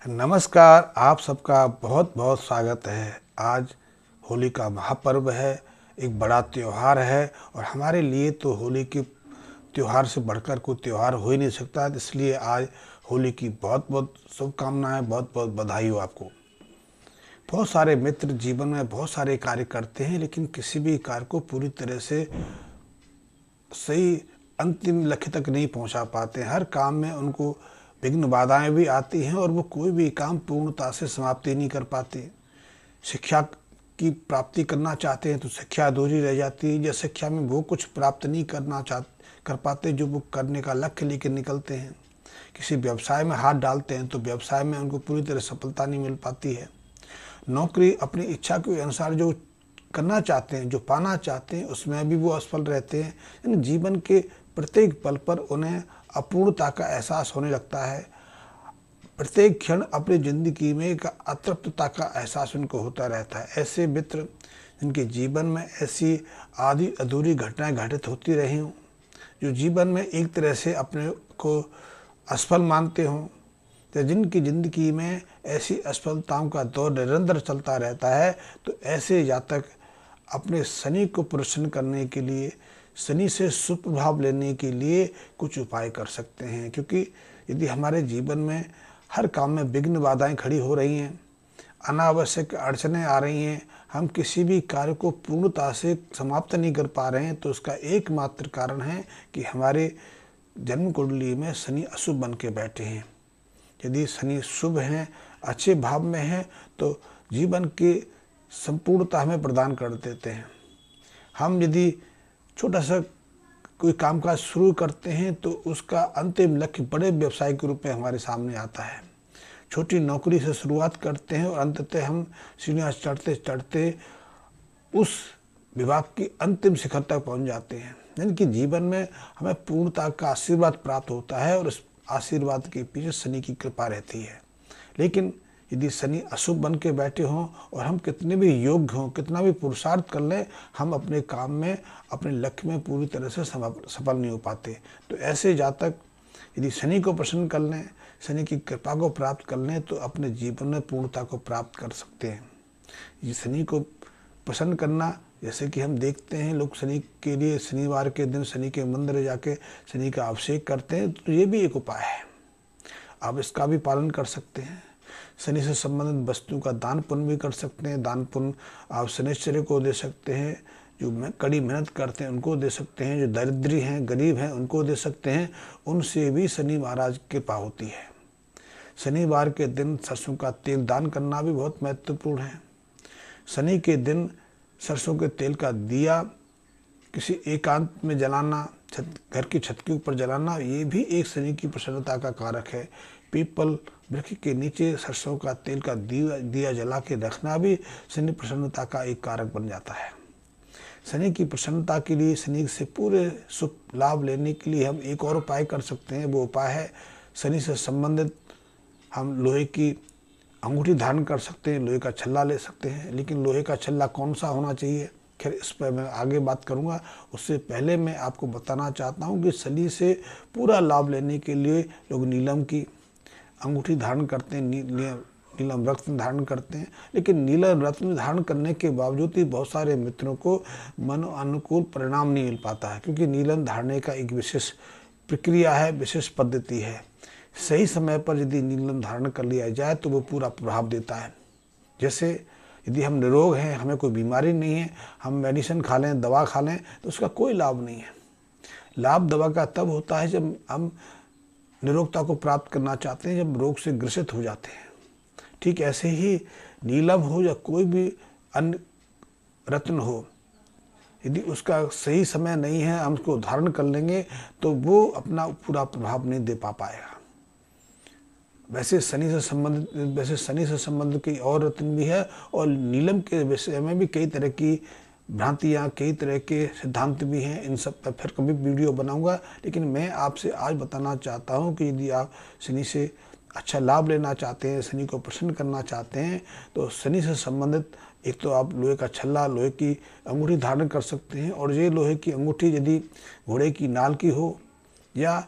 नमस्कार, आप सबका बहुत बहुत स्वागत है। आज होली का महापर्व है, एक बड़ा त्यौहार है और हमारे लिए तो होली के त्यौहार से बढ़कर कोई त्यौहार हो ही नहीं सकता। इसलिए आज होली की बहुत बहुत शुभकामनाएं, बहुत बहुत बधाई हो आपको। बहुत सारे मित्र जीवन में बहुत सारे कार्य करते हैं, लेकिन किसी भी कार्य को पूरी तरह से सही अंतिम लक्ष्य तक नहीं पहुंचा पाते। हर काम में उनको विघ्न बाधाएं भी आती हैं और वो कोई भी काम पूर्णता से समाप्ति नहीं कर पाते। शिक्षा की प्राप्ति करना चाहते हैं तो शिक्षा अधूरी रह जाती है, या शिक्षा में वो कुछ प्राप्त नहीं कर पाते जो वो करने का लक्ष्य लेकर निकलते हैं। किसी व्यवसाय में हाथ डालते हैं तो व्यवसाय में उनको पूरी तरह सफलता नहीं मिल पाती है। नौकरी अपनी इच्छा के अनुसार जो करना चाहते हैं, जो पाना चाहते हैं, उसमें भी वो असफल रहते हैं। यानी जीवन के प्रत्येक पल पर उन्हें अपूर्णता का एहसास होने लगता है। प्रत्येक क्षण अपनी ज़िंदगी में एक अतृप्तता का एहसास उनको होता रहता है। ऐसे मित्र जिनके जीवन में ऐसी आधी अधूरी घटनाएं घटित होती रही हों, जो जीवन में एक तरह से अपने को असफल मानते हों, या जिनकी ज़िंदगी में ऐसी असफलताओं का दौर निरंतर चलता रहता है, तो ऐसे जातक अपने शनि को प्रसन्न करने के लिए, शनि से शुभ प्रभाव लेने के लिए कुछ उपाय कर सकते हैं। क्योंकि यदि हमारे जीवन में हर काम में विघ्न बाधाएं खड़ी हो रही हैं, अनावश्यक अड़चनें आ रही हैं, हम किसी भी कार्य को पूर्णता से समाप्त नहीं कर पा रहे हैं, तो उसका एकमात्र कारण है कि हमारे जन्म कुंडली में शनि अशुभ बन के बैठे हैं। यदि शनि शुभ हैं, अच्छे भाव में हैं, तो जीवन की संपूर्णता हमें प्रदान कर देते हैं। हम यदि छोटा सा कोई कामकाज शुरू करते हैं तो उसका अंतिम लक्ष्य बड़े व्यवसाय के रूप में हमारे सामने आता है। छोटी नौकरी से शुरुआत करते हैं और अंततः हम सीढ़ियाँ चढ़ते चढ़ते उस विभाग की अंतिम शिखर तक पहुंच जाते हैं। यानी कि जीवन में हमें पूर्णता का आशीर्वाद प्राप्त होता है और उस आशीर्वाद के पीछे शनि की कृपा रहती है। लेकिन यदि शनि अशुभ बन के बैठे हों और हम कितने भी योग्य हों, कितना भी पुरुषार्थ कर लें, हम अपने काम में, अपने लक्ष्य में पूरी तरह से सफल नहीं हो पाते। तो ऐसे जातक यदि शनि को प्रसन्न कर लें, शनि की कृपा को प्राप्त कर लें, तो अपने जीवन में पूर्णता को प्राप्त कर सकते हैं। ये शनि को प्रसन्न करना, जैसे कि हम देखते हैं लोग शनि के लिए शनिवार के दिन शनि के मंदिर जाके शनि का अभिषेक करते हैं, तो ये भी एक उपाय है। आप इसका भी पालन कर सकते हैं। शनि से संबंधित वस्तु का दान पुण्य भी कर सकते हैं। दान पुण्य आप शनिश्चर्य को दे सकते हैं, जो कड़ी मेहनत करते हैं उनको दे सकते हैं, जो दरिद्री हैं, गरीब हैं, उनको दे सकते हैं। उनसे भी शनि महाराज की कृपा होती है। शनिवार के दिन सरसों का तेल दान करना भी बहुत महत्वपूर्ण है। शनि के दिन सरसों के तेल का दिया किसी एकांत में जलाना, घर की छत के ऊपर जलाना, ये भी एक शनि की प्रसन्नता का कारक है। पीपल वृक्ष के नीचे सरसों का तेल का दिया जला के रखना भी शनि प्रसन्नता का एक कारक बन जाता है। शनि की प्रसन्नता के लिए, शनि से पूरे शुभ लाभ लेने के लिए हम एक और उपाय कर सकते हैं। वो उपाय है, शनि से संबंधित हम लोहे की अंगूठी धारण कर सकते हैं, लोहे का छल्ला ले सकते हैं। लेकिन लोहे का छल्ला कौन सा होना चाहिए, खैर इस पर मैं आगे बात करूंगा। उससे पहले मैं आपको बताना चाहता हूं कि शनि से पूरा लाभ लेने के लिए लोग नीलम की अंगूठी धारण करते हैं, नीलम रत्न धारण करते हैं। लेकिन नीलम रत्न धारण करने के बावजूद भी बहुत सारे मित्रों को मन अनुकूल परिणाम नहीं मिल पाता है, क्योंकि नीलम धारने का एक विशेष प्रक्रिया है, विशेष पद्धति है। सही समय पर यदि नीलम धारण कर लिया जाए तो वो पूरा प्रभाव देता है। जैसे यदि हम निरोग हैं, हमें कोई बीमारी नहीं है, हम मेडिसिन खा लें, दवा खा लें, तो उसका कोई लाभ नहीं है। लाभ दवा का तब होता है जब हम निरोगता को प्राप्त करना चाहते हैं, जब रोग से ग्रसित हो जाते हैं। ठीक ऐसे ही नीलम हो या कोई भी अन्य रत्न हो, यदि उसका सही समय नहीं है, हम उसको धारण कर लेंगे तो वो अपना पूरा प्रभाव नहीं दे पाएगा। वैसे शनि से संबंधित कई और रत्न भी है, और नीलम के विषय में भी कई तरह की भ्रांतियाँ, कई तरह के सिद्धांत भी हैं। इन सब पर फिर कभी वीडियो बनाऊंगा। लेकिन मैं आपसे आज बताना चाहता हूं कि यदि आप शनि से अच्छा लाभ लेना चाहते हैं, शनि को प्रसन्न करना चाहते हैं, तो शनि से संबंधित एक तो आप लोहे का छल्ला, लोहे की अंगूठी धारण कर सकते हैं। और ये लोहे की अंगूठी यदि घोड़े की नाल की हो, या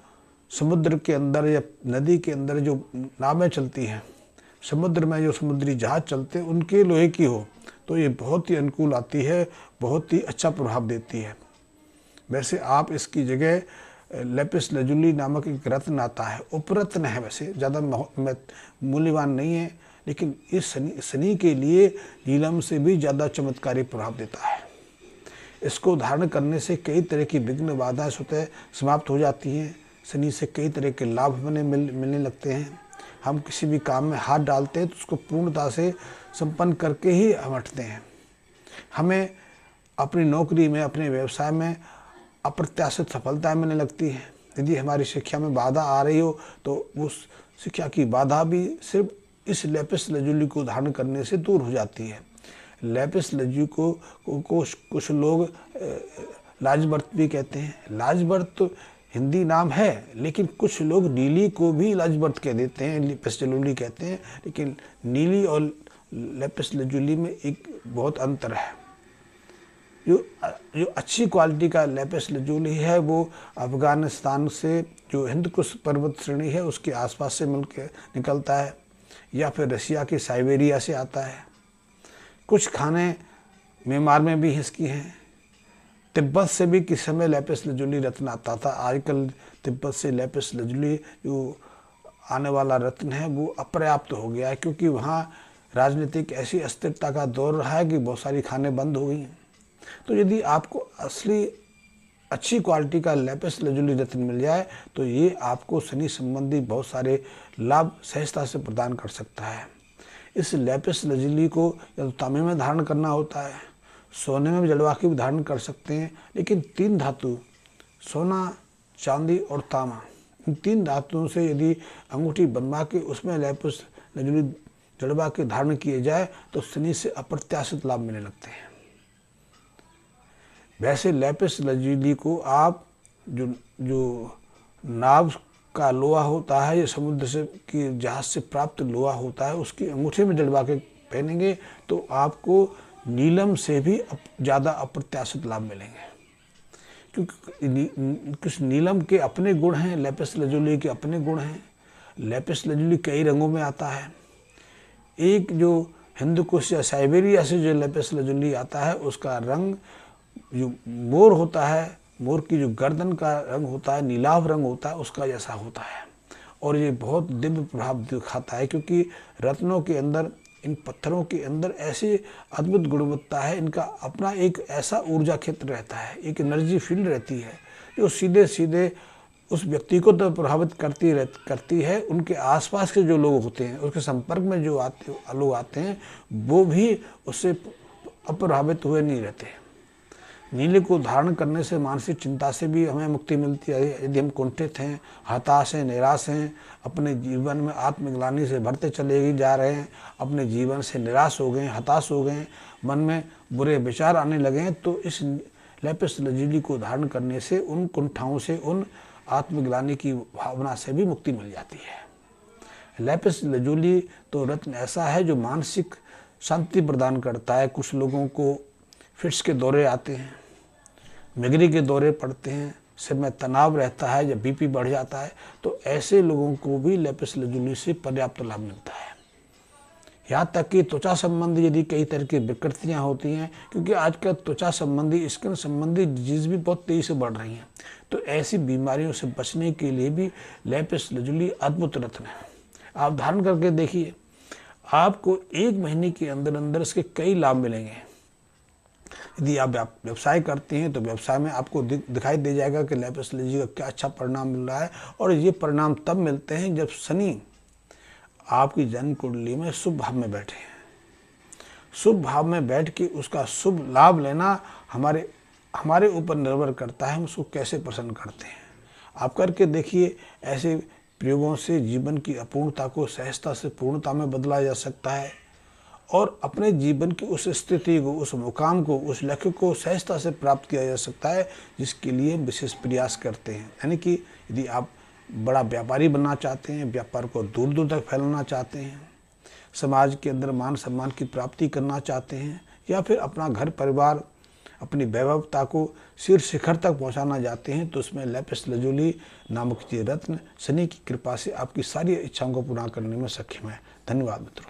समुद्र के अंदर या नदी के अंदर जो नावें चलती हैं, समुद्र में जो समुद्री जहाज चलते हैं उनके लोहे की हो तो ये बहुत ही अनुकूल आती है, बहुत ही अच्छा प्रभाव देती है। वैसे आप इसकी जगह लेपिस लजुली नामक एक रत्न आता है, उपरत्न है, वैसे ज़्यादा मूल्यवान नहीं है, लेकिन इस शनि के लिए नीलम से भी ज़्यादा चमत्कारी प्रभाव देता है। इसको धारण करने से कई तरह की विघ्न बाधाएं स्वतः समाप्त हो जाती हैं। शनि से कई तरह के लाभ हमें मिलने लगते हैं। हम किसी भी काम में हाथ डालते हैं तो उसको पूर्णता से संपन्न करके ही हम हटते हैं। हमें अपनी नौकरी में, अपने व्यवसाय में अप्रत्याशित सफलता मिलने लगती है। यदि हमारी शिक्षा में बाधा आ रही हो तो उस शिक्षा की बाधा भी सिर्फ इस लेपिस लजुली को धारण करने से दूर हो जाती है। लेपिस लजुली को कुछ लोग लाजवर्त भी कहते हैं। लाजवर्त तो हिंदी नाम है, लेकिन कुछ लोग नीली को भी लाजवर्त कह देते हैं, लेपिस लजुली कहते हैं। लेकिन नीली और लेपिस लजुली में एक बहुत अंतर है। जो अच्छी क्वालिटी का लेपिस लजुली है वो अफ़गानिस्तान से, जो हिंद कुश पर्वत श्रेणी है उसके आसपास से मिल के निकलता है, या फिर रशिया के साइबेरिया से आता है। कुछ खाने म्यांमार में भी इसकी हैं। तिब्बत से भी किस समय लेपिस लजुली रत्न आता था। आजकल तिब्बत से लेपिस लजुली जो आने वाला रत्न है वो अपर्याप्त हो गया है, क्योंकि वहाँ राजनीतिक ऐसी अस्थिरता का दौर रहा है कि बहुत सारी खाने बंद हो गई। तो यदि आपको असली अच्छी क्वालिटी का लेपिस लजुली रत्न मिल जाए तो ये आपको शनि संबंधी बहुत सारे लाभ सहजता से प्रदान कर सकता है। इस लेपिस लजुली को या तो तांबे में धारण करना होता है, सोने में जड़वा के भी धारण कर सकते हैं, लेकिन 3 धातु सोना, चांदी और तांबा, इन 3 धातुओं से यदि अंगूठी बनवा के उसमें लेपिस लजुली जड़वा के धारण किए जाए तो शनि से अप्रत्याशित लाभ मिलने लगते हैं। वैसे लेपिस लजुली को आप जो नाव का लोहा होता है या समुद्र से की जहाज से प्राप्त लोहा होता है उसकी अंगूठे में जड़वा के पहनेंगे तो आपको नीलम से भी ज़्यादा अप्रत्याशित लाभ मिलेंगे, क्योंकि कुछ नीलम के अपने गुण हैं, लेपिस लजुली के अपने गुण हैं। लेपिस लजुली कई रंगों में आता है। एक जो हिंद कुश या साइबेरिया से जो लेपिस लजुली आता है उसका रंग जो मोर होता है, मोर की जो गर्दन का रंग होता है, नीलाभ रंग होता है, उसका जैसा होता है। और ये बहुत दिव्य प्रभाव दिखाता है, क्योंकि रत्नों के अंदर, इन पत्थरों के अंदर ऐसी अद्भुत गुणवत्ता है, इनका अपना एक ऐसा ऊर्जा क्षेत्र रहता है, एक एनर्जी फील्ड रहती है जो सीधे सीधे उस व्यक्ति को तो प्रभावित करती है। उनके आसपास के जो लोग होते हैं, उसके संपर्क में जो लोग आते हैं, वो भी उससे अप्रभावित हुए नहीं रहते। नीले को धारण करने से मानसिक चिंता से भी हमें मुक्ति मिलती है। यदि हम कुंठित हैं, हताश हैं, निराश हैं, अपने जीवन में आत्मग्लानि से भरते चले जा रहे हैं, अपने जीवन से निराश हो गए, हताश हो गए, मन में बुरे विचार आने लगे हैं, तो इस लेपिस लजुली को धारण करने से उन कुंठाओं से, उन आत्मग्लानि की भावना से भी मुक्ति मिल जाती है। लेपिस लजुली तो रत्न ऐसा है जो मानसिक शांति प्रदान करता है। कुछ लोगों को फिट्स के दौरे आते हैं, मिग्रेन के दौरे पड़ते हैं, सिर में तनाव रहता है या बीपी बढ़ जाता है, तो ऐसे लोगों को भी लेपिस लजुली से पर्याप्त लाभ मिलता है। यहाँ तक कि त्वचा संबंधी यदि कई तरह की विकृतियाँ होती हैं, क्योंकि आजकल त्वचा संबंधी, स्किन संबंधी डिजीज भी बहुत तेज़ी से बढ़ रही हैं, तो ऐसी बीमारियों से बचने के लिए भी लेपिस लजुली अद्भुत रत्न है। आप धारण करके देखिए, आपको 1 महीने के अंदर अंदर इसके कई लाभ मिलेंगे। यदि आप व्यवसाय करते हैं तो व्यवसाय में आपको दिखाई दे जाएगा कि लेपिस लजुली का क्या अच्छा परिणाम मिल रहा है। और ये परिणाम तब मिलते हैं जब शनि आपकी जन्म कुंडली में शुभ भाव में बैठे हैं। शुभ भाव में बैठ के उसका शुभ लाभ लेना हमारे ऊपर निर्भर करता है, हम उसको कैसे प्रसन्न करते हैं। आप करके देखिए, ऐसे प्रयोगों से जीवन की अपूर्णता को सहजता से पूर्णता में बदला जा सकता है और अपने जीवन की उस स्थिति को, उस मुकाम को, उस लक्ष्य को सहजता से प्राप्त किया जा सकता है जिसके लिए विशेष प्रयास करते हैं। यानी कि यदि आप बड़ा व्यापारी बनना चाहते हैं, व्यापार को दूर दूर तक फैलाना चाहते हैं, समाज के अंदर मान सम्मान की प्राप्ति करना चाहते हैं, या फिर अपना घर परिवार, अपनी वैभवता को शीर्ष शिखर तक पहुंचाना चाहते हैं, तो उसमें लेपिस लजुली नामक ये रत्न शनि की कृपा से आपकी सारी इच्छाओं को पूरा करने में सक्षम है। धन्यवाद मित्रों।